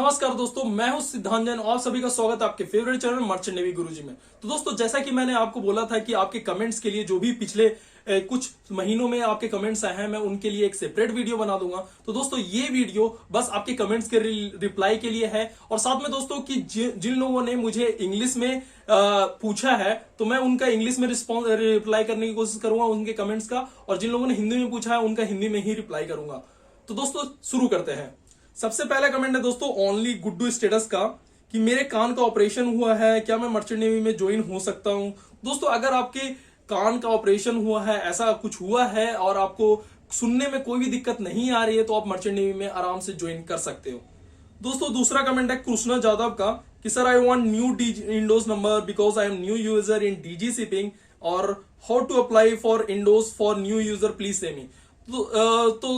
नमस्कार दोस्तों, मैं हूं सिद्धांत जैन और सभी का स्वागत है आपके फेवरेट चैनल मर्चेंट नेवी गुरुजी में। तो दोस्तों, जैसा कि मैंने आपको बोला था कि आपके कमेंट्स के लिए जो भी पिछले कुछ महीनों में आपके कमेंट्स आए हैं, मैं उनके लिए एक सेपरेट वीडियो बना दूंगा। तो दोस्तों, ये वीडियो बस आपके कमेंट्स के रिप्लाई के लिए है और साथ में दोस्तों कि जिन लोगों ने मुझे इंग्लिश में पूछा है तो मैं उनका इंग्लिश में रिप्लाई करने की कोशिश करूंगा उनके कमेंट्स का, और जिन लोगों ने हिंदी में पूछा है उनका हिंदी में ही रिप्लाई करूंगा। तो दोस्तों शुरू करते हैं। सबसे पहला कमेंट है दोस्तों ओनली गुड्डू स्टेटस का कि मेरे कान का ऑपरेशन हुआ है, क्या मैं मर्चेंट नेवी में ज्वाइन हो सकता हूं। दोस्तों, अगर आपके कान का ऑपरेशन हुआ है, ऐसा कुछ हुआ है और आपको सुनने में कोई भी दिक्कत नहीं आ रही है, तो आप मर्चेंट नेवी में आराम से ज्वाइन कर सकते हो। दोस्तों, दूसरा कमेंट है कृष्णा जादव का कि sir I want new INDoS number because I am new user in DG shipping और how to apply for INDoS for new user please say me. तो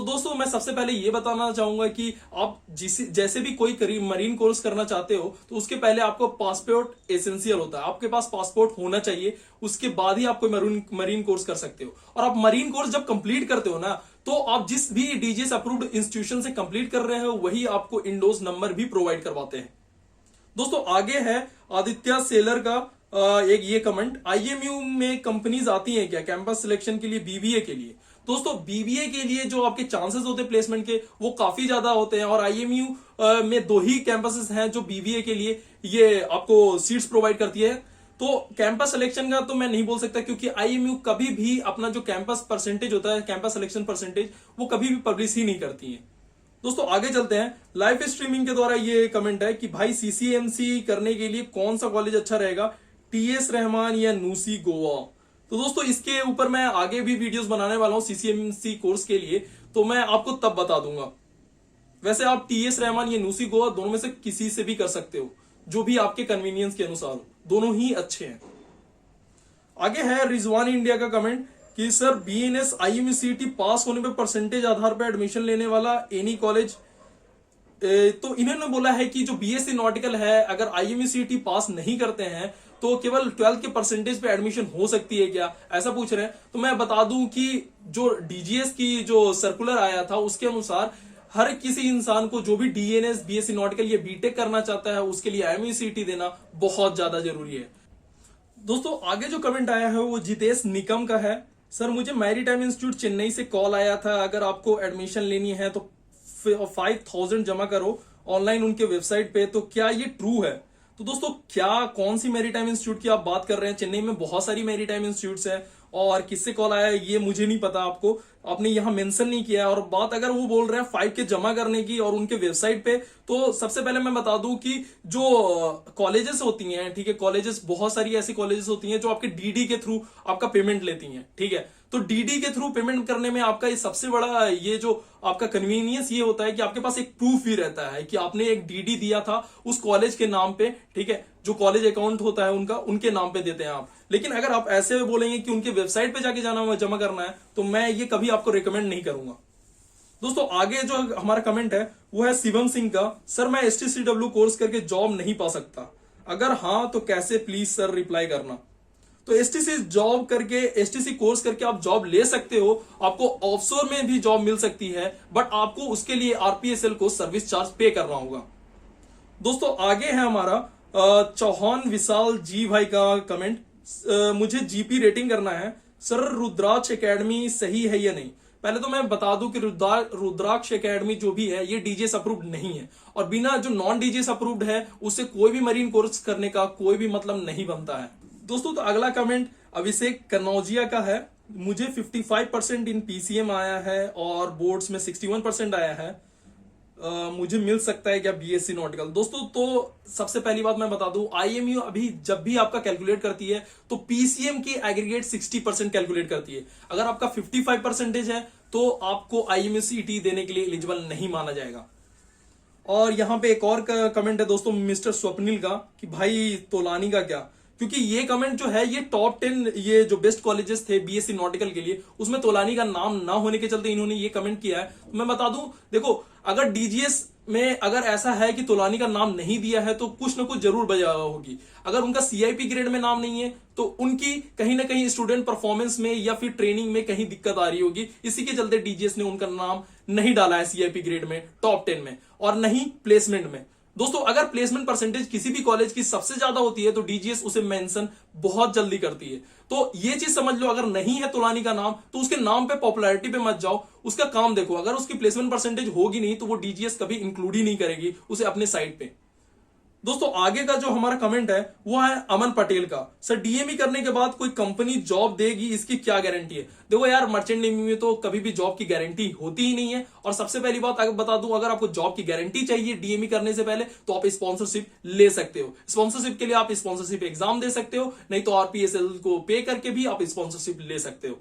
दोस्तों, मैं सबसे पहले ये बताना चाहूंगा कि आप जैसे भी कोई मरीन कोर्स करना चाहते हो तो उसके पहले आपको पासपोर्ट एसेंशियल होता है। आपके पास पासपोर्ट होना चाहिए, उसके बाद ही आप कोई मरीन कोर्स कर सकते हो। और आप मरीन कोर्स जब कंप्लीट करते हो ना, तो आप जिस भी डीजीएस अप्रूव्ड इंस्टीट्यूशन से कंप्लीट कर रहे हो वही आपको इंडोज नंबर भी प्रोवाइड करवाते हैं। दोस्तों, आगे है आदित्य सेलर का एक ये कमेंट, आईएमयू में कंपनीज आती हैं क्या कैंपस सिलेक्शन के लिए बीबीए के लिए। दोस्तों, बीबीए के लिए जो आपके चांसेस होते हैं प्लेसमेंट के वो काफी ज्यादा होते हैं और आईएमयू में दो ही कैंपसेस हैं जो बीबीए के लिए ये आपको सीट्स प्रोवाइड करती है। तो कैंपस सिलेक्शन का तो मैं नहीं बोल सकता, क्योंकि आईएमयू कभी भी अपना जो कैंपस परसेंटेज होता है, कैंपस सिलेक्शन परसेंटेज, वो कभी भी पब्लिश ही नहीं करती है। दोस्तों, आगे चलते हैं। लाइव स्ट्रीमिंग के द्वारा ये कमेंट है कि भाई सीसीएमसी करने के लिए कौन सा कॉलेज अच्छा रहेगा, टीएस रहमान या नूसी गोवा। तो दोस्तों, इसके ऊपर मैं आगे भी वीडियोस बनाने वाला हूं सीसीएमसी कोर्स के लिए, तो मैं आपको तब बता दूंगा। वैसे आप टीएस रहमान या नूसी गोवा दोनों में से किसी से भी कर सकते हो, जो भी आपके कन्वीनियंस के अनुसार हो, दोनों ही अच्छे हैं। आगे है रिजवान इंडिया का कमेंट कि सर बीएनएस आईएमसीटी पास होने पे परसेंटेज आधार पर एडमिशन लेने वाला एनी कॉलेज। तो इन्होंने बोला है कि जो बीएससी नॉटिकल है, अगर आईएमसीटी पास नहीं करते हैं तो केवल 12th के परसेंटेज पे एडमिशन हो सकती है क्या, ऐसा पूछ रहे हैं। तो मैं बता दूं कि जो डीजीएस की जो सर्कुलर आया था उसके अनुसार हर किसी इंसान को जो भी डीएनएस बीएससी नॉटिकल या बीटेक करना चाहता है उसके लिए आईएमसीटी देना बहुत ज्यादा जरूरी है। दोस्तों, आगे जो कमेंट आया है वो जितेश निकम का है। सर, मुझे मैरीटाइम इंस्टीट्यूट चेन्नई से कॉल आया था, अगर आपको एडमिशन लेनी है तो 5000 जमा करो ऑनलाइन उनके वेबसाइट पे, तो क्या ये ट्रू है। तो दोस्तों, क्या कौन सी मैरीटाइम इंस्टीट्यूट की आप बात कर रहे हैं। चेन्नई में बहुत सारी मैरीटाइम इंस्टीट्यूट्स हैं और किससे कॉल आया है ये मुझे नहीं पता, आपने यहां मेंशन नहीं किया है। और बात अगर वो बोल रहे हैं 5K जमा करने की और उनके वेबसाइट पे, तो सबसे पहले मैं बता दूं कि जो कॉलेजेस होती हैं, ठीक है, कॉलेजेस बहुत सारी ऐसी कॉलेजेस होती हैं जो आपके डीडी के थ्रू आपका पेमेंट लेती हैं, ठीक है। तो डीडी के थ्रू पेमेंट करने में आपका ये सबसे बड़ा ये जो आपका कन्वीनियंस ये होता है कि आपके पास एक प्रूफ ही रहता है कि आपने एक डीडी दिया था उस कॉलेज के नाम पे, ठीक है। जो कॉलेज अकाउंट होता है उनका, उनके नाम पे देते हैं आप। लेकिन अगर आप ऐसे बोलेंगे कि उनके वेबसाइट पे जाके जाना जमा करना है, तो मैं ये कभी आपको रिकमेंड नहीं करूंगा। दोस्तों, आगे जो हमारा कमेंट है वो है शिवम सिंह का, सर मैं STCW कोर्स करके जॉब नहीं पा सकता, अगर हाँ तो कैसे, प्लीज सर रिप्लाई करना। तो एसटीसी जॉब करके, एसटीसी कोर्स करके आप जॉब ले सकते हो, आपको ऑफशोर में भी जॉब मिल सकती है, बट आपको उसके लिए आरपीएसएल को सर्विस चार्ज पे करना होगा। दोस्तों, आगे है हमारा चौहान विशाल जी भाई का कमेंट, मुझे जीपी रेटिंग करना है, सर रुद्राक्ष एकेडमी सही है या नहीं। पहले तो मैं बता दूं कि रुद्राक्ष एकेडमी जो भी है ये डीजीएस अप्रूव्ड नहीं है, और बिना जो नॉन डीजीएस अप्रूव्ड है उससे कोई भी मरीन कोर्स करने का कोई भी मतलब नहीं बनता है। दोस्तों, तो अगला कमेंट अभिषेक कनौजिया का है, मुझे 55% इन पीसीएम आया है और बोर्ड्स में 61% आया है, मुझे मिल सकता है क्या बीएससी नॉटिकल। दोस्तों, तो सबसे पहली बात मैं बता दूं, आईएमयू अभी जब भी आपका कैलकुलेट करती है तो पीसीएम की एग्रीगेट 60% कैलकुलेट करती है। अगर आपका 55% है तो आपको आईएमसीटी देने के लिए एलिजिबल नहीं माना जाएगा। और यहां पे एक और कमेंट है दोस्तों मिस्टर स्वप्निल का कि भाई तोलानी का क्या, क्योंकि ये कमेंट जो है ये टॉप 10 ये जो बेस्ट कॉलेजेस थे बीएससी नॉटिकल के लिए, उसमें तोलानी का नाम ना होने के चलते इन्होंने ये कमेंट किया है। तो मैं बता दूं, देखो, अगर डीजीएस में अगर ऐसा है कि तोलानी का नाम नहीं दिया है तो कुछ ना कुछ जरूर वजह होगी। अगर उनका सीआईपी ग्रेड में नाम नहीं है तो उनकी कहीं ना कहीं स्टूडेंट परफॉर्मेंस में या फिर ट्रेनिंग में कहीं दिक्कत आ रही होगी, इसी के चलते डीजीएस ने उनका नाम नहीं डाला है सीआईपी ग्रेड में टॉप 10 में, और नहीं प्लेसमेंट में। दोस्तों अगर प्लेसमेंट परसेंटेज किसी भी कॉलेज की सबसे ज्यादा होती है तो डीजीएस उसे मेंशन बहुत जल्दी करती है। तो ये चीज समझ लो, अगर नहीं है तोलानी का नाम तो उसके नाम पे पॉपुलैरिटी पे मत जाओ, उसका काम देखो। अगर उसकी प्लेसमेंट परसेंटेज होगी नहीं तो वो डीजीएस कभी इंक्लूड ही नहीं करेगी उसे अपने साइट पे। दोस्तों आगे का जो हमारा कमेंट है वो है अमन पटेल का। सर डीएमई करने के बाद कोई कंपनी जॉब देगी, इसकी क्या गारंटी है? देखो यार, मर्चेंट नेवी में तो कभी भी जॉब की गारंटी होती ही नहीं है। और सबसे पहली बात अगर बता दूं, अगर आपको जॉब की गारंटी चाहिए डीएमई करने से पहले तो आप स्पॉन्सरशिप ले सकते हो। स्पॉन्सरशिप के लिए आप स्पॉन्सरशिप एग्जाम दे सकते हो, नहीं तो आरपीएसएल को पे करके भी आप स्पॉन्सरशिप ले सकते हो।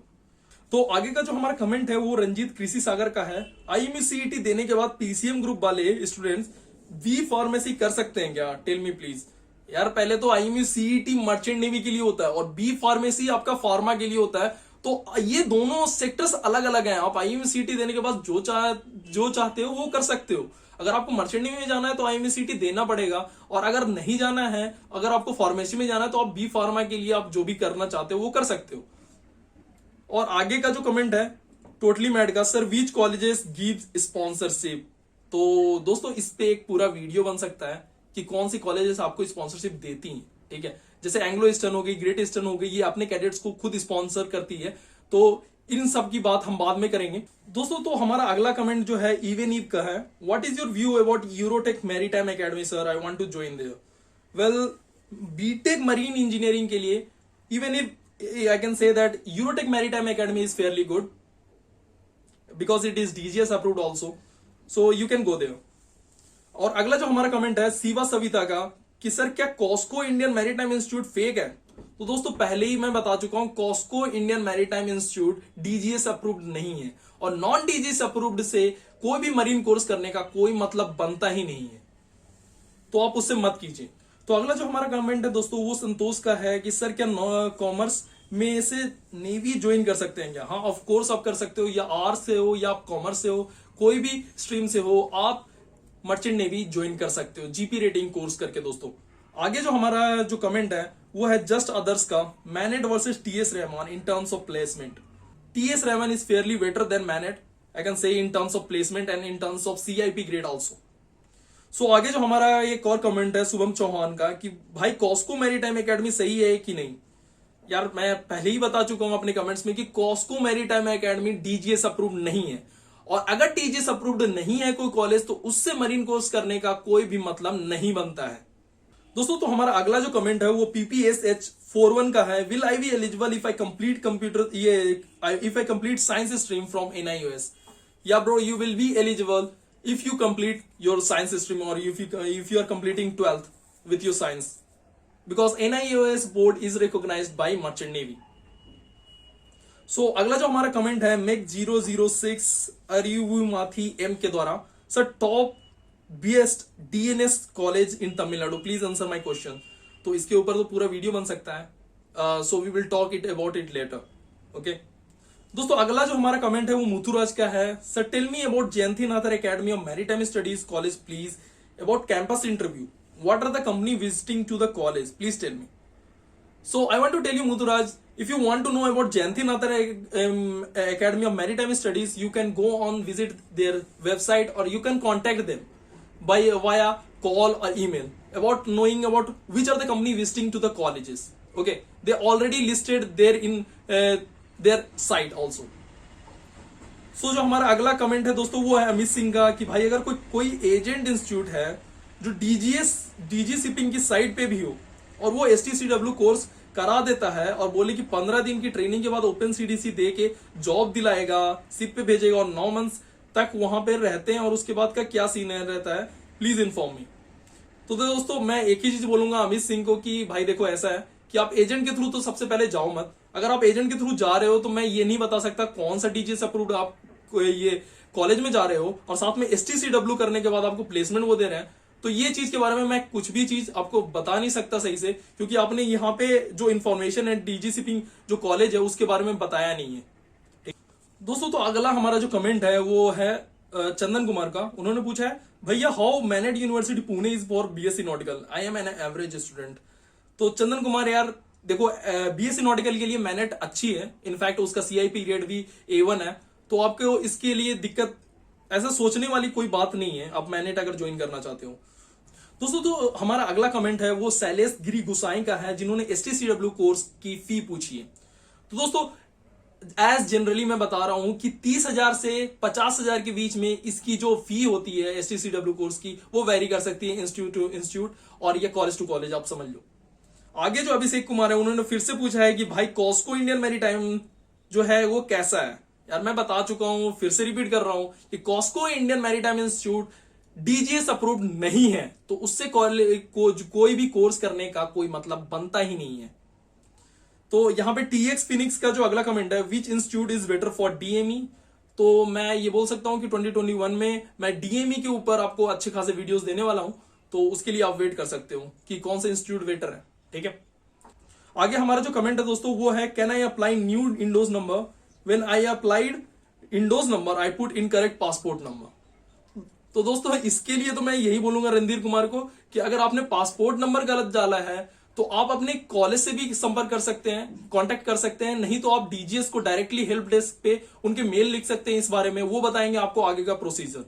तो आगे का जो हमारा कमेंट है वो रंजीत कृषि सागर का है। आईएमई सीईटी देने के बाद पीसीएम ग्रुप वाले स्टूडेंट्स बी फार्मेसी कर सकते हैं क्या? Tell me please. यार पहले तो आईएमई सीईटी मर्चेंट नेवी के लिए होता है और बी फार्मेसी आपका फार्मा के लिए होता है। तो ये दोनों सेक्टर्स अलग अलग हैं। आप आईएमई सीईटी देने के बाद जो चाहते हो वो कर सकते हो। अगर आपको मर्चेंट नेवी में जाना है तो आईएमई सीईटी देना पड़ेगा, और अगर नहीं जाना है, अगर आपको फार्मेसी में जाना है तो आप बी फार्मा के लिए आप जो भी करना चाहते हो वो कर सकते हो। और आगे का जो कमेंट है टोटली मैड का, sir which colleges gives sponsorship. तो दोस्तों इस पे एक पूरा वीडियो बन सकता है कि कौन सी कॉलेजेस आपको स्पॉन्सरशिप देती हैं। ठीक है, जैसे एंग्लो ईस्टर्न हो गई, ग्रेट ईस्टर्न हो गई, ये अपने कैडेट्स को खुद स्पॉन्सर करती है। तो इन सब की बात हम बाद में करेंगे। दोस्तों तो हमारा अगला कमेंट जो है इवन ईव का है। What is your view about Eurotech maritime academy sir, I want to join there. Well, B Tech marine engineering के लिए even if I can say that Eurotech maritime academy is fairly good because it is DGS approved also, so you can go there। और अगला जो हमारा comment है सीवा सविता का कि sir क्या Cosco Indian maritime institute fake है। तो दोस्तों पहले ही मैं बता चुका हूं, Cosco Indian maritime institute DGS approved नहीं है, और नॉन डीजीएस अप्रूव्ड से कोई भी मरीन कोर्स करने का कोई मतलब बनता ही नहीं है, तो आप उससे मत कीजिए। तो अगला जो हमारा कमेंट है दोस्तों वो संतोष का है कि सर क्या कॉमर्स में से नेवी ज्वाइन कर सकते हैं क्या? हाँ ऑफ कोर्स आप कर सकते हो, या आर्ट्स से हो या आप कॉमर्स से हो, कोई भी स्ट्रीम से हो, आप मर्चेंट नेवी ज्वाइन कर सकते हो जीपी रेटिंग कोर्स करके। दोस्तों आगे जो हमारा जो कमेंट है वो है जस्ट अदर्स का, MANET versus TS Rahman in terms of placement. TS Rahman is fairly better than MANET, I can say in terms of placement and in terms of CIP grade also. So आगे जो हमारा एक और comment है शुभम चौहान का कि भाई कॉस्को मैरीटाइम एकेडमी सही है कि नहीं। यार मैं पहले ही बता चुका हूं अपने कमेंट्स में कि Cosco maritime academy DGS approved नहीं है, और अगर डीजीएस अप्रूव्ड नहीं है कोई कॉलेज तो उससे मरीन कोर्स करने का कोई भी मतलब नहीं बनता है। दोस्तों तो हमारा अगला जो कमेंट है वो PPSH41 का है। Will I be eligible if I complete computer if I complete science stream from NIOS। या bro you will be eligible if you complete your science stream, or if you are completing 12th with your science, because NIOS board is recognized by merchant navy। so अगला जो हमारा comment है make 006 अरियुमाथी M के द्वारा, sir top best DNS college in Tamil Nadu, please answer my question. तो इसके ऊपर तो पूरा वीडियो बन सकता है, so we will talk it about it later. Okay दोस्तों अगला जो हमारा कमेंट है वो मुथुराज का है। Sir tell me about Jeyanthinathar academy of maritime studies college please, about campus interview, what are the company visiting to the college, please tell me. So I want to tell you Muthuraj, if you want to know about Jayantinathar Academy of Maritime Studies, you can go on visit their website, or you can contact them by via call or email about knowing about which are the company visiting to the colleges। Okay, they already listed there in their site also। सो जो हमारा अगला comment है दोस्तों वो है अमित सिंह का कि भाई अगर कोई एजेंट इंस्टीट्यूट है जो डीजी शिपिंग की साइट पे भी हो और वो STCW कोर्स करा देता है और बोले कि 15 दिन की ट्रेनिंग के बाद ओपन CDC दे के जॉब दिलाएगा, शिप पे भेजेगा और 9 मंथ्स तक वहां पे रहते हैं, और उसके बाद का क्या सीन रहता है, प्लीज इन्फॉर्म मी। तो दोस्तों मैं एक ही चीज बोलूंगा अमित सिंह को कि भाई देखो ऐसा है कि आप एजेंट के थ्रू तो सबसे पहले जाओ मत। अगर आप एजेंट के थ्रू जा रहे हो तो मैं ये नहीं बता सकता कौन सा डीजीएस अप्रूव्ड आप ये कॉलेज में जा रहे हो, और साथ में STCW करने के बाद आपको प्लेसमेंट वो दे रहे हैं, तो ये चीज के बारे में मैं कुछ भी चीज आपको बता नहीं सकता सही से, क्योंकि आपने यहाँ पे जो इन्फॉर्मेशन है डीजी शिपिंग जो कॉलेज है उसके बारे में बताया नहीं है। दोस्तों तो अगला हमारा जो कमेंट है वो है चंदन कुमार का। उन्होंने पूछा है भैया how MANET university Pune is for BSc nautical, I am an average student. तो चंदन कुमार यार देखो BSc नॉटिकल के लिए मैनेट अच्छी है, इनफैक्ट उसका CIP ग्रेड भी A1 है, तो आपको इसके लिए दिक्कत ऐसा सोचने वाली कोई बात नहीं है आप मैनेट अगर ज्वाइन करना चाहते हो। दोस्तों तो हमारा अगला कमेंट है वो शैलेश गिरी गुसाई का है, जिन्होंने STCW कोर्स की फी पूछी है। तो दोस्तों एज जनरली मैं बता रहा हूं कि 30,000 से 50,000 के बीच में इसकी जो फी होती है STCW कोर्स की, वो वेरी कर सकती है इंस्टीट्यूट टू इंस्टीट्यूट और या कॉलेज टू कॉलेज, आप समझ लो। आगे जो अभिषेक कुमार है, उन्होंने फिर से पूछा है कि भाई कॉस्को इंडियन मैरीटाइम जो है वो कैसा है। यार मैं बता चुका हूं, फिर से रिपीट कर रहा हूं कि Cosco Indian maritime institute DGS approved नहीं है, तो उससे कोई भी कोर्स करने का कोई मतलब बनता ही नहीं है। तो यहां पे TX फिनिक्स का जो अगला कमेंट है, which institute is better for DME, तो मैं ये बोल सकता हूं कि 2021 में मैं DME के ऊपर आपको अच्छे खासे वीडियोस देने वाला हूं, तो उसके लिए आप वेट कर सकते हो कि कौन सा इंस्टीट्यूट बेटर है। ठीक है, आगे हमारा जो कमेंट है दोस्तों वो है, can I apply new INDoS number, when I applied indoors number I put incorrect passport number. तो दोस्तों इसके लिए तो मैं यही बोलूंगा रणधीर कुमार को कि अगर आपने पासपोर्ट नंबर गलत डाला है तो आप अपने कॉलेज से भी संपर्क कर सकते हैं, कांटेक्ट कर सकते हैं, नहीं तो आप DGS को डायरेक्टली हेल्प डेस्क पे उनके मेल लिख सकते हैं इस बारे में, वो बताएंगे आपको आगे का प्रोसीजर।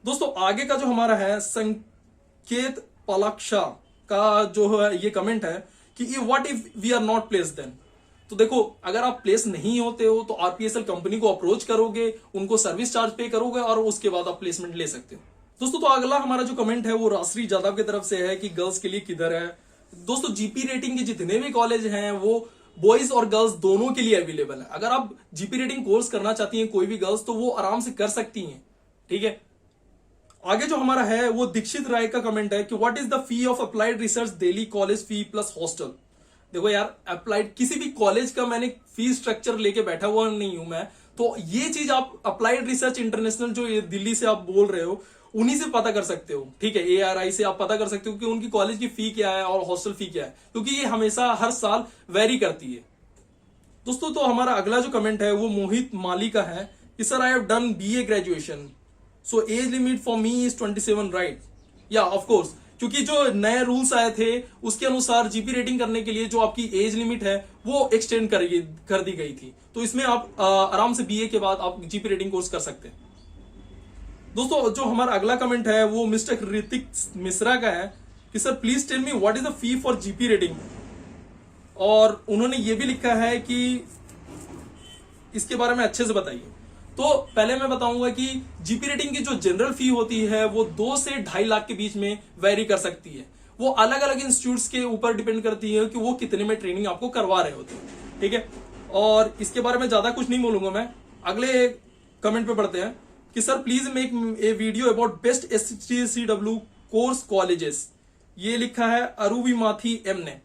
दोस्तों आगे का जो हमारा है संकेत पलाक्षा का जो है ये कमेंट है कि what if we are not place then. तो देखो अगर आप प्लेस नहीं होते हो तो RPSL कंपनी को अप्रोच करोगे, उनको सर्विस चार्ज पे करोगे और उसके बाद आप प्लेसमेंट ले सकते हो। दोस्तों तो अगला हमारा जो कमेंट है वो राश्री जादव की तरफ से है कि गर्ल्स के लिए किधर है। दोस्तों GP रेटिंग के जितने भी कॉलेज हैं वो बॉयज और गर्ल्स दोनों के लिए अवेलेबल है। अगर आप GP रेटिंग कोर्स करना चाहती हैं कोई भी गर्ल्स, तो वो आराम से कर सकती हैं। ठीक है, आगे जो हमारा है वो दीक्षित राय का कमेंट है कि what is the fee of applied research Delhi college fee plus hostel. देखो यार, अप्लाइड किसी भी कॉलेज का मैंने फी स्ट्रक्चर लेके बैठा हुआ नहीं हूं मैं, तो ये चीज आप अप्लाइड रिसर्च इंटरनेशनल जो दिल्ली से आप बोल रहे हो उन्हीं से पता कर सकते हो। ठीक है, ARI से आप पता कर सकते हो कि उनकी कॉलेज की फी क्या है और हॉस्टल फी क्या है, क्योंकि ये हमेशा हर साल वेरी करती है। दोस्तों तो हमारा अगला जो कमेंट है वो मोहित माली का है कि sir I have done BA graduation, so as limit for me is 27 right. या ऑफ कोर्स, क्योंकि जो नए रूल्स आए थे उसके अनुसार GP रेटिंग करने के लिए जो आपकी एज लिमिट है वो एक्सटेंड कर दी गई थी, तो इसमें आप आराम से BA के बाद आप GP रेटिंग कोर्स कर सकते हैं। दोस्तों जो हमारा अगला कमेंट है वो मिस्टर ऋतिक मिश्रा का है कि sir please tell me what is the fee for GP rating, और उन्होंने ये भी लिखा है कि इसके बारे में अच्छे से बताइए। तो पहले मैं बताऊंगा कि GP रेटिंग की जो जनरल फी होती है वो 2 से 2.5 लाख के बीच में वेरी कर सकती है। वो अलग अलग इंस्टीट्यूट्स के ऊपर डिपेंड करती है कि वो कितने में ट्रेनिंग आपको करवा रहे होते हैं। ठीक है, और इसके बारे में ज्यादा कुछ नहीं बोलूंगा मैं। अगले कमेंट पे पढ़ते हैं कि sir please make a video about best STCW course colleges. ये लिखा है अरुवी माथी एम ने,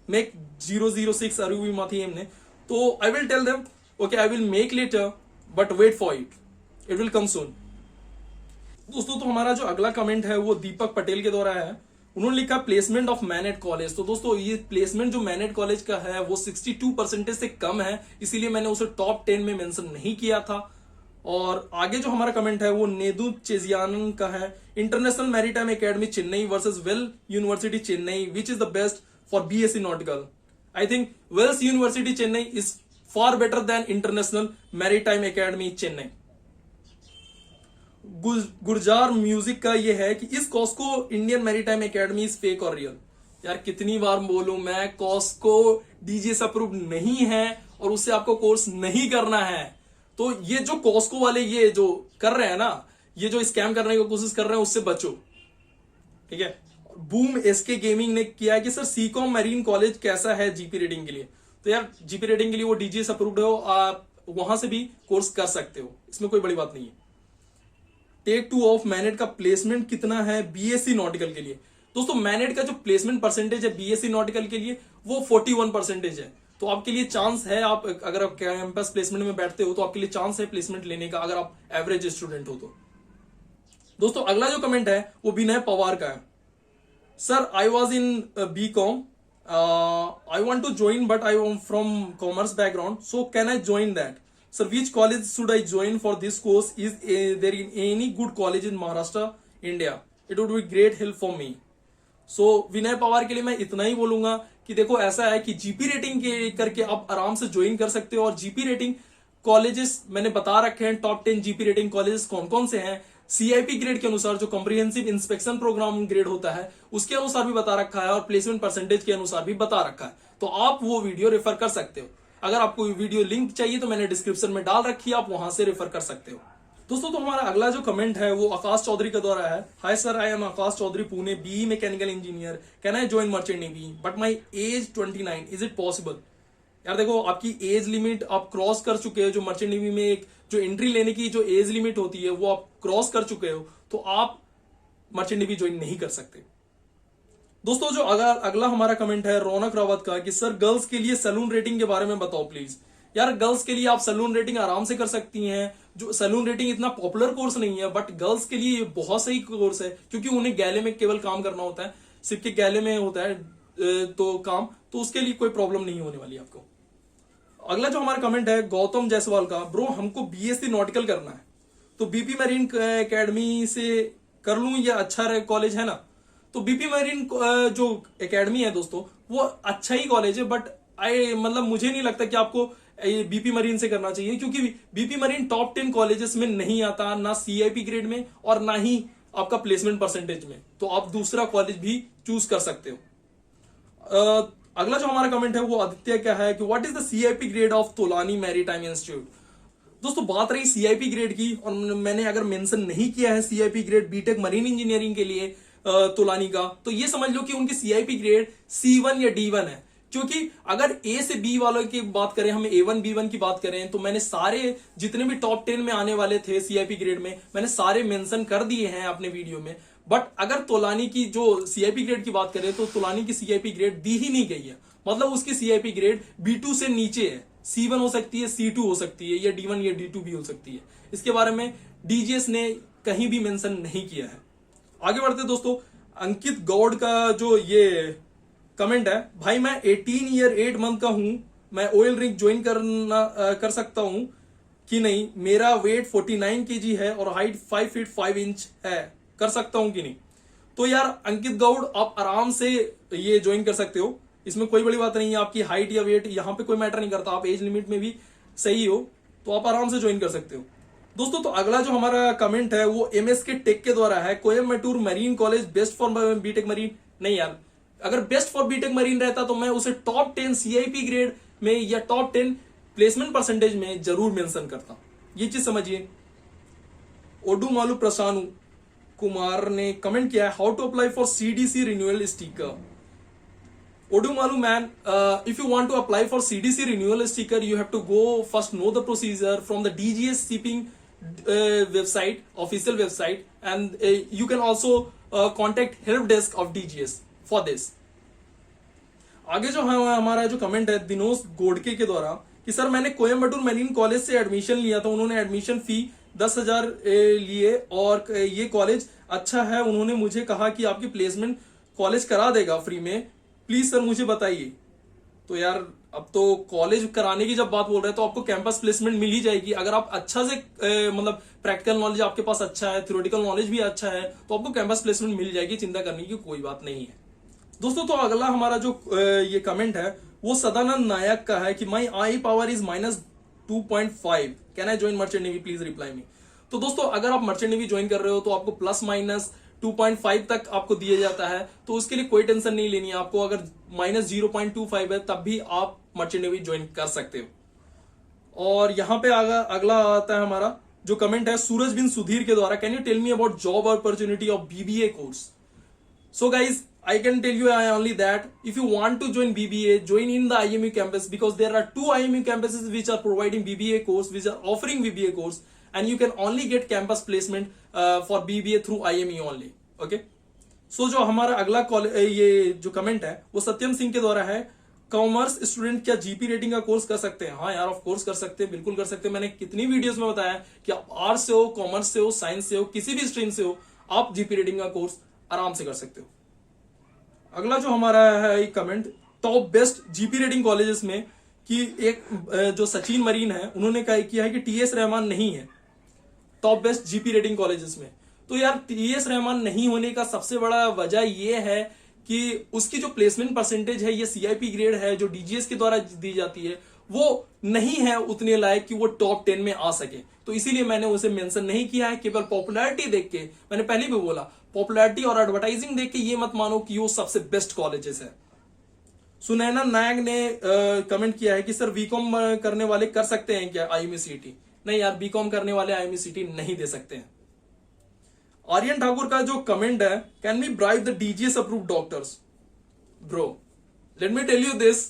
मेक 006 अरुवी माथी एम ने। तो I will tell them okay I will make letter but wait for it will come soon. दोस्तों तो हमारा जो अगला कमेंट है वो दीपक पटेल के द्वारा है। उन्होंने लिखा प्लेसमेंट ऑफ मैनेट कॉलेज। तो दोस्तों ये प्लेसमेंट जो मैनेट कॉलेज का है वो 62% से कम है, इसीलिए मैंने उसे टॉप 10 में मेंशन नहीं किया था। और आगे जो हमारा कमेंट है वो नेदू चेजियानन का है, international maritime academy Chennai versus Vel university Chennai, which is the best for BSc nautical. I think Vels university Chennai is far better than International Maritime Academy Chennai. Gurjar music का ये है कि इस कॉस्को Indian maritime academy is fake और रियल। यार कितनी बार बोलूं मैं, कॉस्को DGS अप्रूव नहीं है और उससे आपको कोर्स नहीं करना है। तो ये जो कॉस्को वाले ये जो कर रहे हैं ना, ये जो स्कैम करने की कोशिश कर रहे हैं, उससे बचो। ठीक है, बूम SK गेमिंग ने किया है कि सर सीकॉम मैरीन कॉलेज कैसा है GP रेटिंग के लिए। तो यार GP रेटिंग के लिए वो DGS अप्रूव्ड हो, आप वहां से भी कोर्स कर सकते हो, इसमें कोई बड़ी बात नहीं है। टेक 2 ऑफ मैनेट का प्लेसमेंट कितना है BSc नॉटिकल के लिए। दोस्तों मैनेट का जो प्लेसमेंट परसेंटेज है BSc नॉटिकल के लिए वो 41% है। तो आपके लिए चांस है, आप अगर आप कैंपस प्लेसमेंट में बैठते हो तो आपके लिए चांस है प्लेसमेंट लेने का, अगर आप एवरेज स्टूडेंट हो तो। दोस्तों अगला जो कमेंट है वो विनय पवार का है। Sir I was in BCom, I want to join but I am from commerce background, so can I join that? Sir, which college should I join for this course? Is there any good college in Maharashtra, India? It would be great help for me. So Vinay Pawar के लिए मैं इतना ही बोलूंगा कि देखो ऐसा है कि GP रेटिंग के करके आप आराम से ज्वाइन कर सकते हो, और GP रेटिंग कॉलेजेस मैंने बता रखे हैं, टॉप 10 GP रेटिंग कॉलेजेस कौन कौन से हैं। सीआईपी ग्रेड के अनुसार जो कॉम्प्रिहेंसिव इंस्पेक्शन प्रोग्राम ग्रेड होता है उसके अनुसार भी बता रखा है और प्लेसमेंट परसेंटेज के अनुसार भी बता रखा है। तो आप वो वीडियो रेफर कर सकते हो। अगर आपको वीडियो लिंक चाहिए तो मैंने डिस्क्रिप्शन में डाल रखी है, आप वहां से रेफर कर सकते हो। दोस्तों तो हमारा अगला जो कमेंट है वो आकाश चौधरी के द्वारा है। Hi sir, I am Akash Chaudhary, Pune, BE mechanical engineer, can I join merchant navy but my age 29, is it possible? यार देखो, आपकी एज लिमिट आप क्रॉस कर चुके हो। जो मर्चेंट नेवी में एक जो एंट्री लेने की जो एज लिमिट होती है वो आप क्रॉस कर चुके हो, तो आप मर्चेंट नेवी ज्वाइन नहीं कर सकते। दोस्तों जो अगला हमारा कमेंट है रौनक रावत का कि सर गर्ल्स के लिए सैलून रेटिंग के बारे में बताओ प्लीज। यार गर्ल्स के लिए आप सैलून रेटिंग आराम से कर सकती हैं। जो सैलून रेटिंग इतना पॉपुलर कोर्स नहीं है, बट गर्ल्स के लिए ये बहुत सही कोर्स है, क्योंकि उन्हें गैले में केवल काम करना होता है, सिर्फ के गैले में होता है तो काम, तो उसके लिए कोई प्रॉब्लम नहीं होने वाली आपको। अगला जो हमारा कमेंट है गौतम जायसवाल का, ब्रो हमको बीएससी नॉटिकल करना है, तो बीपी मरीन एकेडमी से कर लूं, या अच्छा कॉलेज है ना? तो बीपी मरीन जो एकेडमी है दोस्तों वो अच्छा ही कॉलेज है, बट मतलब मुझे नहीं लगता कि आपको बीपी मरीन से करना चाहिए, क्योंकि बीपी मरीन टॉप 10 कॉलेजेस में नहीं आता, ना सीआईपी ग्रेड में और ना ही आपका प्लेसमेंट परसेंटेज में। तो आप दूसरा कॉलेज भी चूज कर सकते हो। अगला जो हमारा कमेंट है वो आदित्य का है कि what is the CIP grade of Tolani maritime institute. दोस्तों बात रही सीआईपी ग्रेड की, और मैंने अगर मेंशन नहीं किया है CIP grade BTech marine engineering के लिए तोलानी का, तो ये समझ लो कि उनकी सीआईपी ग्रेड C1 या D1 है। क्योंकि अगर ए से बी वालों की बात करें, हम A1 B1 की बात करें, तो मैंने सारे जितने भी टॉप 10 में आने वाले थे सीआईपी ग्रेड में मैंने सारे मेंशन कर दिए हैं अपने वीडियो में। बट अगर तोलानी की जो सीआईपी ग्रेड की बात करें तो तोलानी की सीआईपी ग्रेड दी ही नहीं गई है, मतलब उसकी सीआईपी ग्रेड B2 से नीचे है। C1 हो सकती है, C2 हो सकती है, या D1 या D2 भी हो सकती है। इसके बारे में डीजीएस ने कहीं भी मेंशन नहीं किया है। आगे बढ़ते दोस्तों, अंकित गौड़ का जो ये कमेंट है, भाई मैं 18 ईयर 8 मंथ का हूं, मैं ऑयल रिंग ज्वाइन कर सकता हूं कि नहीं? मेरा वेट 49 kg है और हाइट 5 फीट 5 इंच है, कर सकता हूं कि नहीं? तो यार अंकित गौड़ आप आराम से ये ज्वाइन कर सकते हो, इसमें कोई बड़ी बात नहीं है। आपकी हाइट या वेट यहाँ पे कोई मैटर नहीं करता, आप एज लिमिट में भी सही हो तो आप आराम से ज्वाइन कर सकते हो। दोस्तों तो अगला जो हमारा कमेंट है वो एमएसके टेक के द्वारा है, Coimbatore marine college best for BTech marine. नहीं यार, अगर बेस्ट फॉर बीटेक मरीन रहता तो मैं उसे टॉप 10 सीआईपी ग्रेड में या टॉप 10 प्लेसमेंट परसेंटेज में जरूर मेंशन करता। ये चीज समझिए। ओडुमालू प्रसानु कुमार ने कमेंट किया है, how to apply for CDC renewal sticker. Odumalu man, if you want to apply for CDC renewal sticker, you have to go first know the procedure from the DGS shipping website, official website, and you can also contact help desk of DGS for this. आगे जो है हमारा जो comment है दिनोस गोडके के द्वारा कि sir मैंने कोयम्बटूर मरीन कॉलेज से एडमिशन लिया था, उन्होंने एडमिशन फी 10,000 लिए और ये कॉलेज अच्छा है, उन्होंने मुझे कहा कि आपकी प्लेसमेंट कॉलेज करा देगा फ्री में, प्लीज सर मुझे बताइए। तो यार अब तो कॉलेज कराने की जब बात बोल रहे हैं तो आपको कैंपस प्लेसमेंट मिल ही जाएगी। अगर आप अच्छा से मतलब प्रैक्टिकल नॉलेज आपके पास अच्छा है, थ्योरेटिकल नॉलेज भी अच्छा है, तो आपको कैंपस प्लेसमेंट मिल जाएगी, चिंता करने की कोई बात नहीं है। दोस्तों तो अगला हमारा जो ये कमेंट है वो सदानंद नायक का है कि my eye power is -2.5, can I join merchant navy, please reply me. तो दोस्तों अगर आप मर्चेंट नेवी ज्वाइन कर रहे हो तो आपको +-2.5 तक आपको दिया जाता है, तो उसके लिए कोई टेंशन नहीं लेनी है आपको। अगर -0.25 है तब भी आप मर्चेंट नेवी ज्वाइन कर सकते हो। और यहाँ पे अगला आता है हमारा जो कमेंट है सूरज बिन सुधीर के द्वारा, can you tell me about job opportunity of BBA course. So guys, I can tell you only that if you want to join BBA, join in the IMU campus, because there are 2 IMU campuses which are providing BBA course, which are offering BBA course, and you can only get campus placement for BBA through IMU only. Okay? So जो हमारा अगला ये जो comment है वो सत्यम सिंह के द्वारा है, कॉमर्स स्टूडेंट क्या जीपी रेटिंग का कोर्स कर सकते हैं? हाँ यार ऑफ कोर्स कर सकते हैं, बिल्कुल कर सकते हैं। मैंने कितनी वीडियोस में बताया कि आप आर्ट्स से हो, कॉमर्स से हो, साइंस से हो, किसी भी स्ट्रीम से हो, आप जीपी रेटिंग का कोर्स आराम से कर सकते हो। अगला जो हमारा है comment top best GP rating colleges में कि एक जो सचिन मरीन है उन्होंने किया है कि टीएस रहमान नहीं है top best GP rating colleges में। तो यार टीएस रहमान नहीं होने का सबसे बड़ा वजह यह है कि उसकी जो प्लेसमेंट परसेंटेज है, ये सीआईपी ग्रेड है जो डीजीएस के द्वारा दी जाती है, वो नहीं है उतने लायक कि वो टॉप 10 में आ सके, तो इसीलिए मैंने उसे मेंशन नहीं किया है। केवल पॉपुलैरिटी देख के, मैंने पहले भी बोला, पॉपुलैरिटी और एडवर्टाइजिंग देख के ये मत मानो कि वो सबसे बेस्ट कॉलेजेस है। सुनैना नायक ने कमेंट किया है कि सर बीकॉम करने वाले कर सकते हैं क्या IMCT? नहीं यार, बीकॉम करने वाले IMCT नहीं दे सकते हैं। आर्यन ठाकुर का जो कमेंट है, can we bribe the DGS approved doctors? Bro, let me tell you this,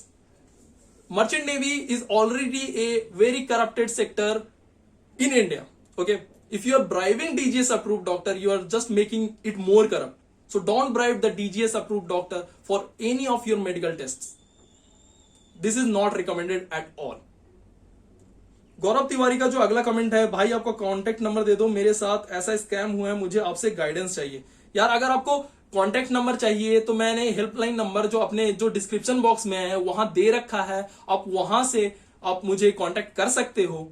merchant navy is already a very corrupted sector in India. Okay, if you are bribing DGS approved doctor, you are just making it more corrupt. So don't bribe the DGS approved doctor for any of your medical tests. This is not recommended at all. गौरव तिवारी का जो अगला comment है, भाई आपका contact number दे दो, मेरे साथ ऐसा स्कैम हुआ है, मुझे आपसे गाइडेंस चाहिए। यार अगर आपको कांटेक्ट नंबर चाहिए तो मैंने हेल्पलाइन नंबर जो अपने जो डिस्क्रिप्शन बॉक्स में है वहां दे रखा है, आप वहां से आप मुझे कांटेक्ट कर सकते हो।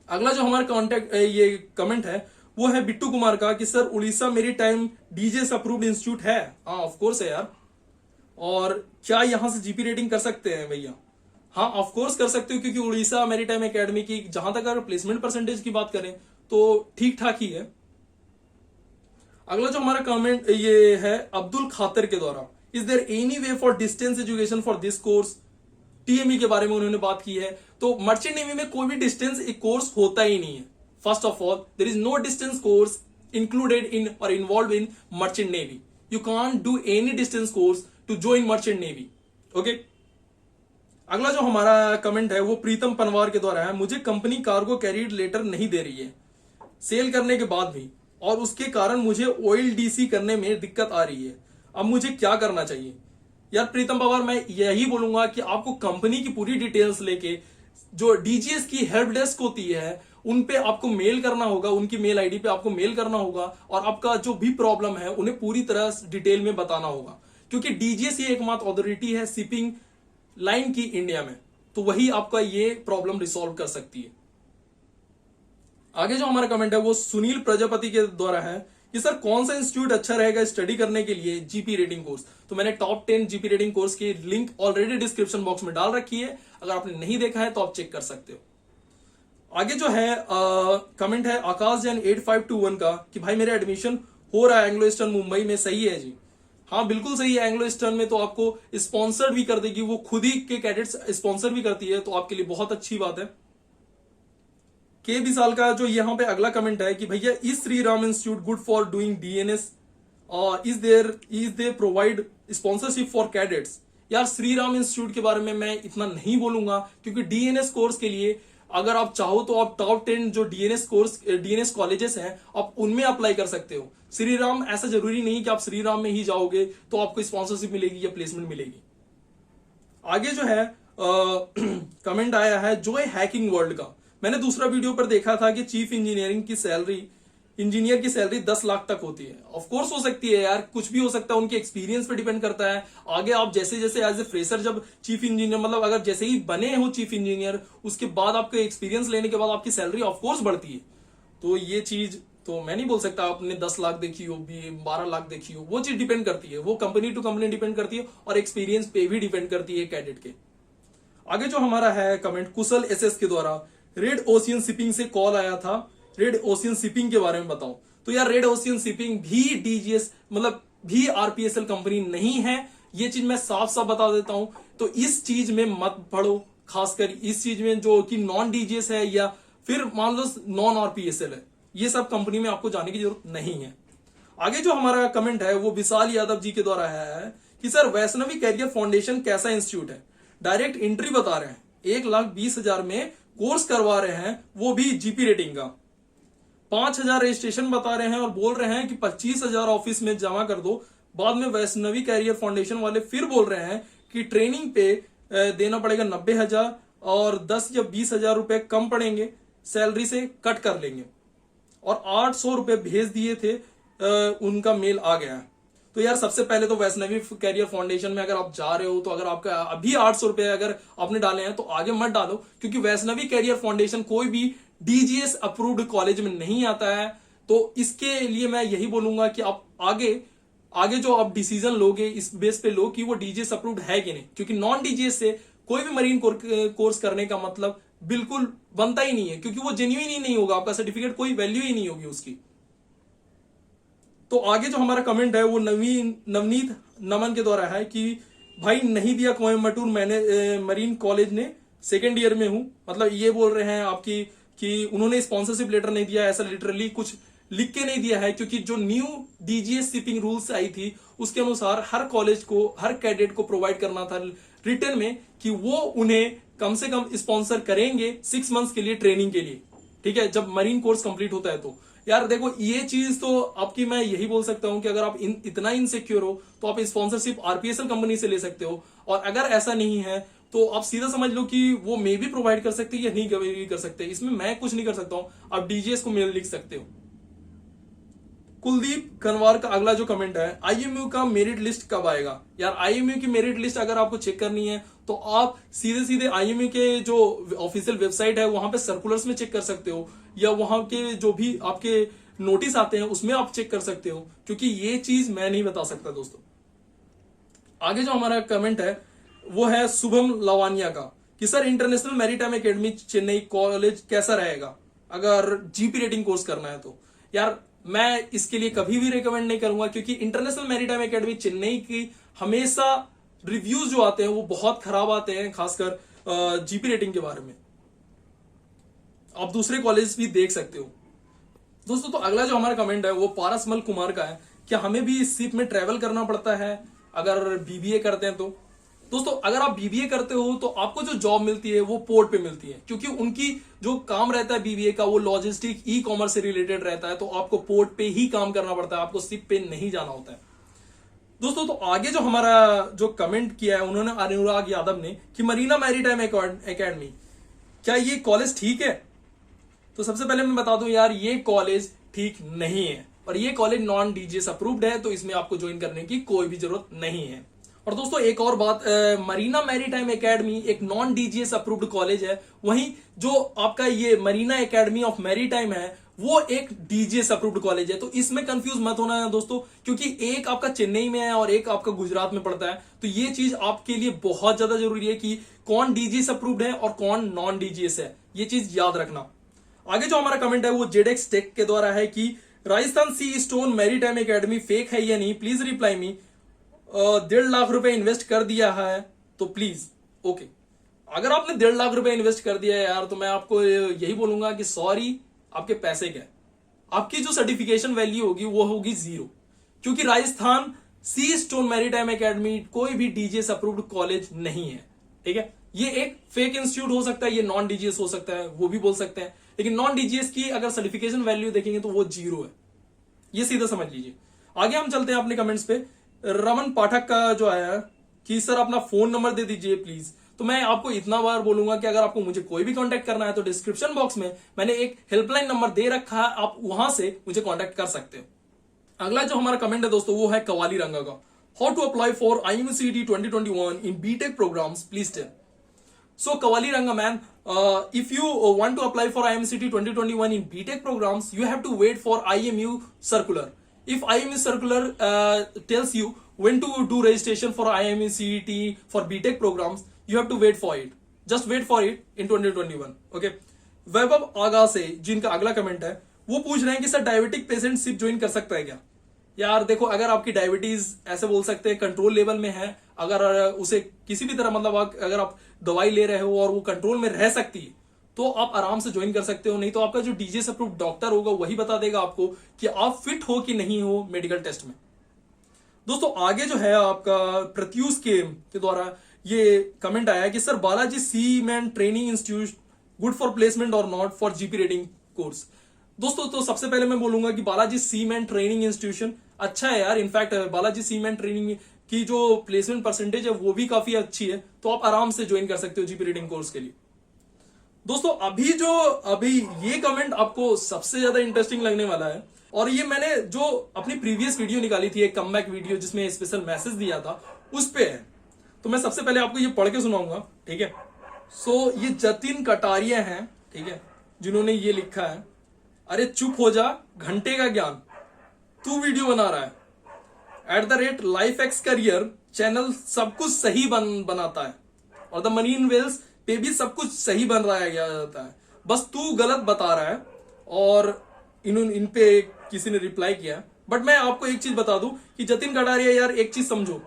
अगला जो हमारा कांटेक्ट ये कमेंट है वो है बिट्टू कुमार का कि सर उड़ीसा मेरी टाइम DGS अप्रूव्ड इंस्टीट्यूट है? हाँ ऑफ कोर्स है यार। और क्या यहां से GP रेटिंग कर सकते हैं भैया? हाँ ऑफ कोर्स कर सकते हो, क्योंकि उड़ीसा मेरी टाइम एकेडमी की जहां तक अगर प्लेसमेंट परसेंटेज की बात करें तो ठीक ठाक ही है। अगला जो हमारा कमेंट ये है अब्दुल खातर के द्वारा, is there any way for distance education for this course? TME के बारे में उन्होंने बात की है। तो मर्चेंट नेवी में कोई भी डिस्टेंस कोर्स होता ही नहीं है। First of all, there is no distance course included in और involve in merchant navy. You can't do any distance course to join merchant navy. Okay, अगला जो हमारा कमेंट है वो प्रीतम पनवार के द्वारा है, मुझे कंपनी कार्गो कैरियर लेटर नहीं दे रही है सेल करने के बाद भी, और उसके कारण मुझे OLDC करने में दिक्कत आ रही है, अब मुझे क्या करना चाहिए? यार प्रीतम पवार, मैं यही बोलूंगा कि आपको कंपनी की पूरी डिटेल्स लेके जो DGS की हेल्प डेस्क होती है उन पे आपको मेल करना होगा, उनकी मेल ID पे आपको मेल करना होगा, और आपका जो भी प्रॉब्लम है उन्हें पूरी तरह डिटेल में बताना होगा, क्योंकि DGS ही एकमात्र अथॉरिटी है शिपिंग लाइन की इंडिया में, तो वही आपका ये प्रॉब्लम रिसॉल्व कर सकती है। आगे जो हमारा कमेंट है वो सुनील प्रजापति के द्वारा है कि सर कौन सा इंस्टीट्यूट अच्छा रहेगा स्टडी करने के लिए GP रेटिंग कोर्स? तो मैंने टॉप 10 GP रेटिंग कोर्स की लिंक ऑलरेडी डिस्क्रिप्शन बॉक्स में डाल रखी है, अगर आपने नहीं देखा है तो आप चेक कर सकते हो। आगे जो है कमेंट है आकाश जैन 8521 का कि भाई मेरा एडमिशन हो रहा है एंग्लो ईस्टर्न मुंबई में, सही है जी? हाँ बिल्कुल सही है। एंग्लो ईस्टर्न में तो आपको स्पॉन्सर्ड भी कर देगी, वो खुद ही के कैडेट्स स्पॉन्सर भी करती है, तो आपके लिए बहुत अच्छी बात है। के विशाल का जो यहाँ पे अगला कमेंट है कि भैया is Shri Ram institute good for doing DNS और is they provide sponsorship for cadets? यार श्री राम इंस्टीट्यूट के बारे में मैं इतना नहीं बोलूंगा, क्योंकि DNS कोर्स के लिए अगर आप चाहो तो आप टॉप 10 जो DNS कॉलेजेस हैं आप उनमें अप्लाई कर सकते हो। श्री राम ऐसा जरूरी नहीं कि आप श्री राम में ही जाओगे तो आपको स्पॉन्सरशिप मिलेगी या प्लेसमेंट मिलेगी। आगे जो है कमेंट आया है जो है हैकिंग वर्ल्ड का। मैंने दूसरा वीडियो पर देखा था कि चीफ इंजीनियर की सैलरी 10 लाख तक होती है। ऑफ कोर्स हो सकती है यार, कुछ भी हो सकता है, उनके एक्सपीरियंस पे डिपेंड करता है। आगे आप जैसे जैसे एज ए फ्रेशर जब चीफ इंजीनियर मतलब अगर जैसे ही बने हो चीफ इंजीनियर, उसके बाद आपके एक्सपीरियंस लेने के बाद आपकी सैलरी ऑफ कोर्स बढ़ती है। तो ये चीज तो मैं नहीं बोल सकता आपने 10 लाख देखी हो, 12 लाख देखी हो, वो चीज डिपेंड करती है, वो कंपनी टू कंपनी डिपेंड करती है और एक्सपीरियंस पे भी डिपेंड करती है कैडेट के। आगे जो हमारा है कमेंट कुशल SS के द्वारा, रेड ओशियन शिपिंग से कॉल आया था, रेड ओशियन शिपिंग के बारे में बताओ। तो यार रेड ओशियन शिपिंग भी DGS मतलब भी RPSL कंपनी नहीं है, ये चीज मैं साफ साफ बता देता हूं। तो इस चीज में मत पढ़ो, खासकर इस चीज में जो कि नॉन DGS है या फिर मान लो नॉन RPSL है, ये सब कंपनी में आपको जाने की जरूरत नहीं है। आगे जो हमारा कमेंट है वो विशाल यादव जी के द्वारा है कि सर वैष्णवी कैरियर फाउंडेशन कैसा इंस्टीट्यूट है? डायरेक्ट एंट्री बता रहे हैं, 1,20,000 में कोर्स करवा रहे हैं, वो भी GP रेटिंग का। 5,000 रजिस्ट्रेशन बता रहे हैं और बोल रहे हैं कि 25,000 ऑफिस में जमा कर दो। बाद में वैष्णवी कैरियर फाउंडेशन वाले फिर बोल रहे हैं कि ट्रेनिंग पे देना पड़ेगा 90,000 और 10 या 20,000 रुपए कम पड़ेंगे, सैलरी से कट कर लेंगे। और 800 रुपए भेज दिए थे, उनका मेल आ गया। तो यार सबसे पहले तो वैष्णवी कैरियर फाउंडेशन में अगर आप जा रहे हो तो अगर आपका अभी 800 रुपए अगर आपने डाले हैं तो आगे मत डालो, क्योंकि वैष्णवी कैरियर फाउंडेशन कोई भी DGS अप्रूव्ड कॉलेज में नहीं आता है। तो इसके लिए मैं यही बोलूंगा कि आप आगे जो आप डिसीजन लोगे इस बेस पे लो कि वो DGS अप्रूव्ड है कि नहीं, क्योंकि नॉन DGS से कोई भी मरीन कोर्स करने का मतलब बिल्कुल बनता ही नहीं है, क्योंकि वो जेन्युइन ही नहीं होगा, आपका सर्टिफिकेट कोई वैल्यू ही नहीं होगी उसकी। तो आगे जो हमारा कमेंट है वो नवनीत नमन के द्वारा है कि भाई नहीं दिया कोयम्बटूर मैंने मरीन कॉलेज ने, सेकेंड ईयर में हूं। मतलब ये बोल रहे हैं आपकी कि उन्होंने स्पॉन्सरशिप लेटर नहीं दिया, ऐसा लिटरली कुछ लिख के नहीं दिया है, क्योंकि जो न्यू डीजीएस शिपिंग रूल्स आई थी उसके अनुसार हर कॉलेज को, हर कैडेट को प्रोवाइड करना था रिटर्न में कि वो उन्हें कम से कम स्पॉन्सर करेंगे 6 मंथ्स के लिए ट्रेनिंग के लिए, ठीक है, जब मरीन कोर्स कंप्लीट होता है। तो यार देखो ये चीज तो आपकी, मैं यही बोल सकता हूं कि अगर आप इतना इनसिक्योर हो तो आप स्पॉन्सरशिप आरपीएसएल कंपनी से ले सकते हो, और अगर ऐसा नहीं है तो आप सीधा समझ लो कि वो मे भी प्रोवाइड कर सकते या नहीं कर सकते, इसमें मैं कुछ नहीं कर सकता हूं। आप डीजीएस को मेल लिख सकते हो। कुलदीप कनवार का अगला जो कमेंट है, आईएमयू का मेरिट लिस्ट कब आएगा? यार आईएमयू की मेरिट लिस्ट अगर आपको चेक करनी है तो आप सीधे सीधे आईएमयू के जो ऑफिशियल वेबसाइट है वहां पे सर्कुलर्स में चेक कर सकते हो, या वहां के जो भी आपके नोटिस आते हैं उसमें आप चेक कर सकते हो, क्योंकि ये चीज मैं नहीं बता सकता दोस्तों। आगे जो हमारा कमेंट है वो है शुभम लवानिया का कि sir international maritime academy Chennai college कैसा रहेगा अगर जीपी रेटिंग कोर्स करना है तो? यार मैं इसके लिए कभी भी रिकमेंड नहीं करूंगा, क्योंकि इंटरनेशनल मैरीटाइम एकेडमी चेन्नई की हमेशा रिव्यूज जो आते हैं वो बहुत खराब आते हैं, खासकर जीपी रेटिंग के बारे में। आप दूसरे कॉलेज भी देख सकते हो दोस्तों। तो अगला जो हमारा कमेंट है वो पारसमल कुमार का है, क्या हमें भी इस शिप में ट्रेवल करना पड़ता है अगर बीबीए करते हैं तो? दोस्तों अगर आप बीबीए करते हो तो आपको जो जॉब मिलती है वो पोर्ट पे मिलती है, क्योंकि उनकी जो काम रहता है बीबीए का वो लॉजिस्टिक ई कॉमर्स से रिलेटेड रहता है, तो आपको पोर्ट पे ही काम करना पड़ता है, आपको शिप पे नहीं जाना होता है दोस्तों। तो आगे जो हमारा जो कमेंट किया है उन्होंने अनुराग यादव ने कि मरीना मैरीटाइम एकेडमी, क्या ये कॉलेज ठीक है? तो सबसे पहले मैं बता दूं यार, ये कॉलेज ठीक नहीं है, और ये कॉलेज नॉन डीजीएस अप्रूव्ड है, तो इसमें आपको ज्वाइन करने की कोई भी जरूरत नहीं है। और दोस्तों एक और बात, मरीना मैरीटाइम एकेडमी एक नॉन डीजीएस अप्रूव्ड कॉलेज है, वहीं जो आपका ये मरीना एकेडमी ऑफ मैरीटाइम है वो एक डीजीएस अप्रूव्ड कॉलेज है। तो इसमें कंफ्यूज मत होना है दोस्तों, क्योंकि एक आपका चेन्नई में है और एक आपका गुजरात में पड़ता है, तो ये चीज आपके लिए बहुत ज्यादा जरूरी है कि कौन डीजीएस अप्रूव्ड है और कौन नॉन डीजीएस है, ये चीज याद रखना। आगे जो हमारा कमेंट है वो जेडेक्स टेक के द्वारा है कि राजस्थान सी स्टोन मैरीटाइम एकेडमी फेक है या नहीं, प्लीज रिप्लाई मी। 1.5 लाख रुपए इन्वेस्ट कर दिया है तो प्लीज ओके। अगर आपने 1.5 लाख रुपए इन्वेस्ट कर दिया है यार, तो मैं आपको यही बोलूंगा कि सॉरी, आपके पैसे गए, आपकी जो सर्टिफिकेशन वैल्यू होगी वो होगी 0, क्योंकि राजस्थान सी स्टोन मैरीटाइम एकेडमी कोई भी डीजीएस अप्रूव्ड कॉलेज नहीं है, ठीक है। ये एक फेक इंस्टीट्यूट हो सकता है, ये नॉन डीजीएस हो सकता है, वो भी बोल सकते हैं, लेकिन नॉन डीजीएस की अगर सर्टिफिकेशन वैल्यू देखेंगे तो वो 0 है, ये सीधा समझ लीजिए। आगे हम चलते हैं अपने कमेंट्स पे। रमन पाठक का जो आया कि सर अपना फोन नंबर दे दीजिए प्लीज। तो मैं आपको इतना बार बोलूंगा कि अगर आपको मुझे कोई भी कांटेक्ट करना है तो डिस्क्रिप्शन बॉक्स में मैंने एक हेल्पलाइन नंबर दे रखा है, आप वहां से मुझे कांटेक्ट कर सकते हो। अगला जो हमारा कमेंट है दोस्तों वो है कवाली रंगा का, how to apply for IMCET 2021 in BTech programmes please tell. So Kawali Ranga man, if you want to apply for IMCET 2021 in BTech programs, you have to wait for IMU circular. If IMU circular tells you when to do registration for IMCET for BTech programs, you have to wait for it. Just wait for it in 2021. Okay. वैभव आगा से जिनका अगला comment है वो पूछ रहे हैं कि sir diabetic patient सिप ज्वाइन कर सकता है क्या? यार देखो, अगर आपकी डायबिटीज ऐसे बोल सकते हैं कंट्रोल लेवल में है, अगर उसे किसी भी तरह मतलब अगर आप दवाई ले रहे हो और वो कंट्रोल में रह सकती है तो आप आराम से ज्वाइन कर सकते हो। नहीं तो आपका जो डीजीएस अप्रूव्ड डॉक्टर होगा वही बता देगा आपको कि आप फिट हो कि नहीं हो मेडिकल टेस्ट में। दोस्तों आगे जो है आपका प्रत्यूष के द्वारा ये कमेंट आया कि sir Balaji seamen training institute good for placement और not for GP rating course. दोस्तों तो सबसे पहले मैं बोलूंगा कि बालाजी सीमेंट ट्रेनिंग इंस्टीट्यूशन अच्छा है यार। इनफैक्ट बालाजी सीमेंट ट्रेनिंग की जो प्लेसमेंट परसेंटेज है वो भी काफी अच्छी है, तो आप आराम से ज्वाइन कर सकते हो जीपी रेटिंग कोर्स के लिए। दोस्तों अभी ये कमेंट आपको सबसे ज्यादा इंटरेस्टिंग लगने वाला है, और ये मैंने जो अपनी प्रीवियस वीडियो निकाली थी, एक कमबैक वीडियो जिसमें स्पेशल मैसेज दिया था, उस पे है। तो मैं सबसे पहले आपको ये पढ़ के सुनाऊंगा, ठीक है। सो ये जतिन कटारिया हैं, ठीक है, जिन्होंने ये लिखा है, अरे चुप हो जा, घंटे का ज्ञान, तू वीडियो बना रहा है @LifeX करियर चैनल सब कुछ सही बनाता है, और द मरीन वेल्स पे भी सब कुछ सही बन रहा है जाता है, बस तू गलत बता रहा है। और इन पे किसी ने रिप्लाई किया। बट मैं आपको एक चीज बता दूं कि जतिन कटारिया यार, एक चीज समझो,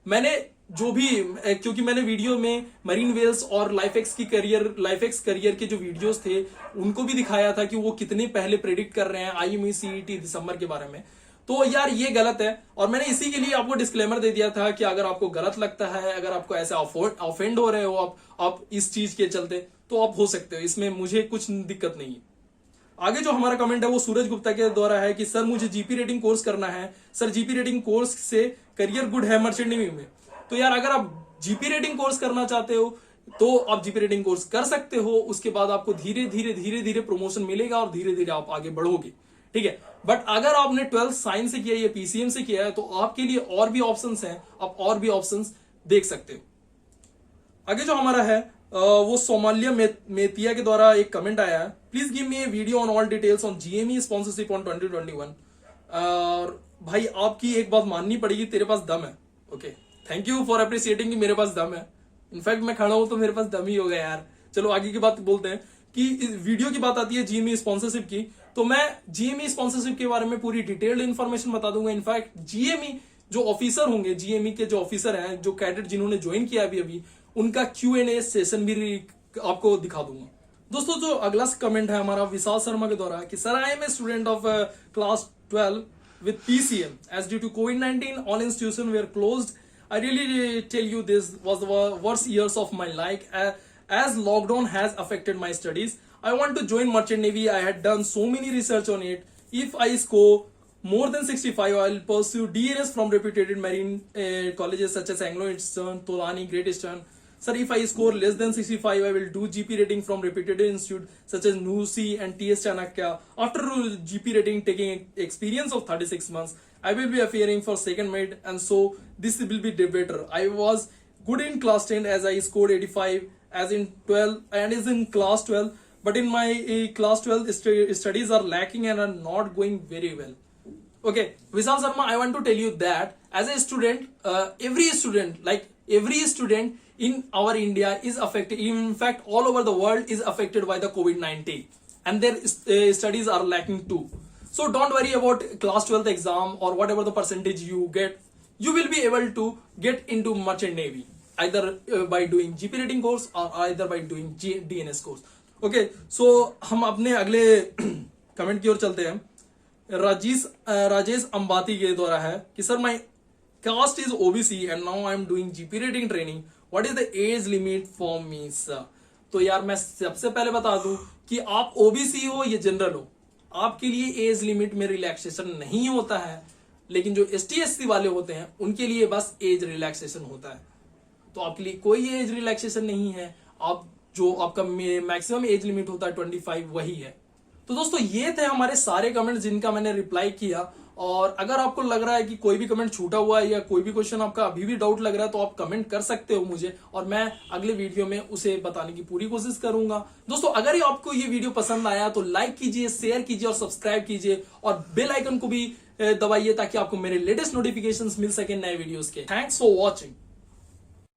मैंने जो भी, क्योंकि मैंने वीडियो में मरीन वेल्स और लाइफ एक्स करियर के जो वीडियोस थे उनको भी दिखाया था कि वो कितने पहले प्रेडिक्ट कर रहे हैं IME CET दिसंबर के बारे में। तो यार ये गलत है, और मैंने इसी के लिए आपको डिस्क्लेमर दे दिया था कि अगर आपको गलत लगता है, अगर आपको ऐसे ऑफेंड हो रहे हो आप इस चीज के चलते, तो आप हो सकते हो, इसमें मुझे कुछ दिक्कत नहीं है। आगे जो हमारा कमेंट है वो सूरज गुप्ता के द्वारा है कि सर मुझे जीपी रेटिंग कोर्स करना है, सर जीपी रेटिंग कोर्स से करियर गुड है मर्चेंट नेवी में। तो यार अगर आप जीपी रेटिंग कोर्स करना चाहते हो तो आप जीपी रेटिंग कोर्स कर सकते हो, उसके बाद आपको धीरे धीरे प्रमोशन मिलेगा और धीरे धीरे आप आगे बढ़ोगे, ठीक है। बट अगर आपने 12th साइंस से किया है या PCM से किया है तो आपके लिए और भी ऑप्शंस हैं, आप और भी ऑप्शंस देख सकते हो। आगे जो हमारा है वो सोमालिया मेतिया के द्वारा एक कमेंट आया है, please give me A video on all details on GME sponsorship on 2021। और भाई आपकी एक बात माननी पड़ेगी, तेरे पास दम है। Okay, thank you for appreciating कि मेरे पास दम है। इनफैक्ट मैं खड़ा हूं तो मेरे पास दम ही हो गया यार। चलो आगे की बात बोलते हैं कि इस वीडियो की बात आती है GME स्पॉन्सरशिप की, तो मैं GME स्पॉन्सरशिप के बारे में पूरी डिटेल्ड इन्फॉर्मेशन बता दूंगा। इनफैक्ट GME जो ऑफिसर होंगे, GME के जो ऑफिसर हैं, जो कैडेट जिन्होंने ज्वाइन किया अभी उनका Q&A सेशन भी आपको दिखा दूंगा। दोस्तों जो अगला कमेंट है हमारा विशाल शर्मा के द्वारा कि sir I am a student of class 12 with PCM as due to COVID-19 all institutions were closed. I really tell you this was the worst years of my life as lockdown has affected my studies. I want to join Merchant Navy. I had done so many research on it. If I score more than 65, I'll pursue DNS from reputed marine colleges such as Anglo-Eastern, Tolani, Great Eastern. Sir, if I score less than 65, I will do GP rating from reputed institute such as NUSI and TS Chanakya. After GP rating taking experience of 36 months, I will be appearing for second mid, and so this will be better. I was good in class 10 as I scored 85 as in 12 and is in class 12, but in my class 12 studies are lacking and are not going very well. Okay, Vishal Sharma, I want to tell you that as a student, every student in our India is affected. In fact, all over the world is affected by the COVID-19, and their studies are lacking too. So don't worry about class 12th exam or whatever the percentage you get. You will be able to get into Merchant Navy either by doing GP rating course or either by doing DNS course. Okay, so हम अपने अगले comment की ओर चलते हैं। राजेश अंबाती के द्वारा है कि sir my caste is OBC and now I am doing GP rating training, what is the age limit for me sir. तो यार मैं सबसे पहले बता दूं कि आप OBC हो या जनरल हो, आपके लिए एज लिमिट में रिलैक्सेशन नहीं होता है, लेकिन जो ST SC वाले होते हैं उनके लिए बस एज रिलैक्सेशन होता है। तो आपके लिए कोई एज रिलैक्सेशन नहीं है, आप जो आपका मैक्सिमम एज लिमिट होता है 25 वही है। तो दोस्तों ये थे हमारे सारे कमेंट्स जिनका मैंने रिप्लाई किया, और अगर आपको लग रहा है कि कोई भी कमेंट छूटा हुआ है या कोई भी क्वेश्चन आपका अभी भी डाउट लग रहा है तो आप कमेंट कर सकते हो मुझे, और मैं अगले वीडियो में उसे बताने की पूरी कोशिश करूंगा। दोस्तों अगर आपको ये वीडियो पसंद आया तो लाइक कीजिए, शेयर कीजिए और सब्सक्राइब कीजिए, और बेल आइकन को भी दबाइए ताकि आपको मेरे लेटेस्ट नोटिफिकेशंस मिल सके नए वीडियोस के। Thanks for watching.